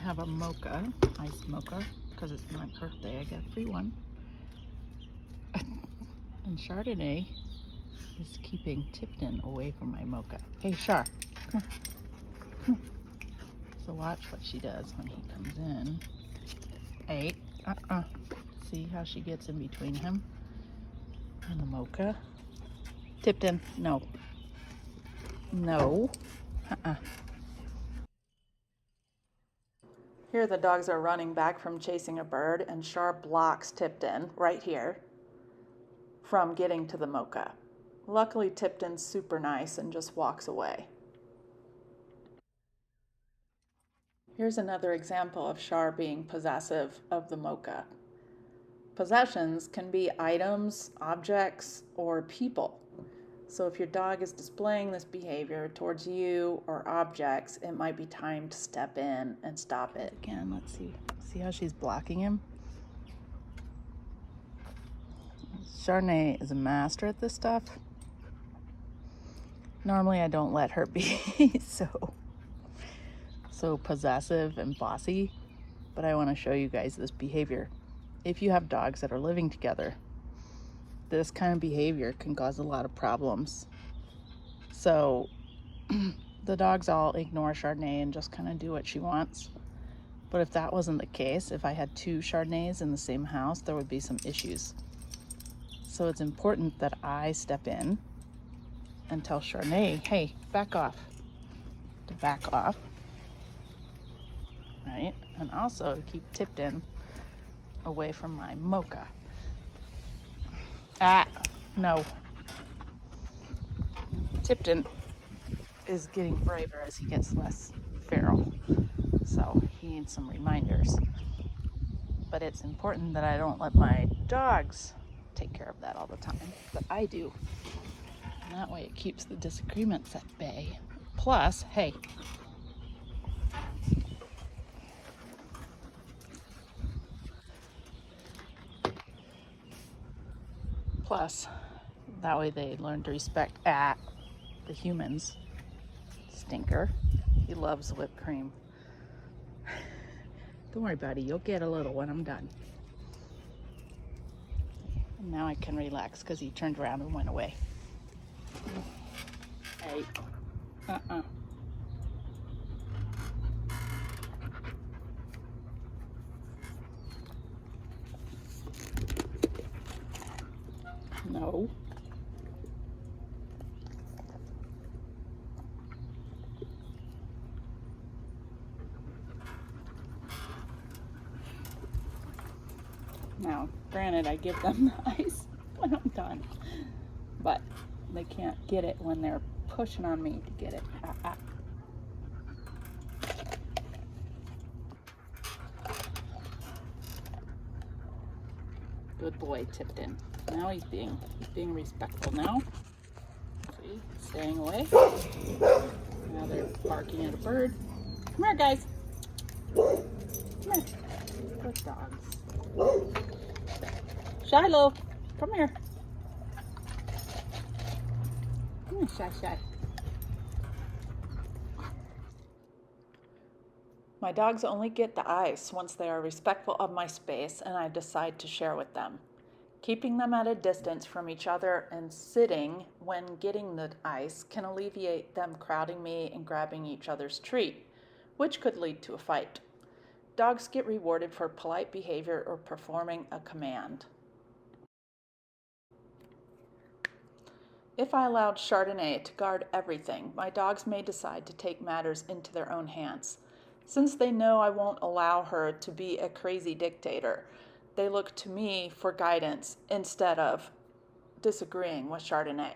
have a mocha, iced mocha, because it's my birthday. I got a free one. And Chardonnay is keeping Tipton away from my mocha. Hey, Char, come here. Come here. So watch what she does when he comes in. Hey, See how she gets in between him and the mocha? Tipton, no. No. Here the dogs are running back from chasing a bird, and Char blocks Tipton right here from getting to the mocha. Luckily, Tipton's super nice and just walks away. Here's another example of Char being possessive of the mocha. Possessions can be items, objects, or people. So if your dog is displaying this behavior towards you or objects, it might be time to step in and stop it. Again, let's see. See how she's blocking him? Chardonnay is a master at this stuff. Normally I don't let her be so possessive and bossy, but I want to show you guys this behavior. If you have dogs that are living together, this kind of behavior can cause a lot of problems. So the dogs all ignore Chardonnay and just kind of do what she wants. But if that wasn't the case, if I had 2 Chardonnays in the same house, there would be some issues. So it's important that I step in and tell Chardonnay, hey, back off, to back off, right? And also keep Tipton away from my mocha. No. Tipton is getting braver as he gets less feral, so he needs some reminders. But it's important that I don't let my dogs take care of that all the time, but I do. And that way it keeps the disagreements at bay. Plus, hey, that way they learn to respect the humans. Stinker. He loves whipped cream. Don't worry, buddy. You'll get a little when I'm done. And now I can relax because he turned around and went away. Hey. No. Now, granted, I give them the ice when I'm done, but they can't get it when they're pushing on me to get it. Good boy, Tipton. Now he's being respectful now. See, staying away. Now they're barking at a bird. Come here, guys. Come here. Good dogs. Shiloh, come here. Come here, Shy. My dogs only get the ice once they are respectful of my space and I decide to share with them. Keeping them at a distance from each other and sitting when getting the ice can alleviate them crowding me and grabbing each other's treat, which could lead to a fight. Dogs get rewarded for polite behavior or performing a command. If I allowed Chardonnay to guard everything, my dogs may decide to take matters into their own hands. Since they know I won't allow her to be a crazy dictator, they look to me for guidance instead of disagreeing with Chardonnay.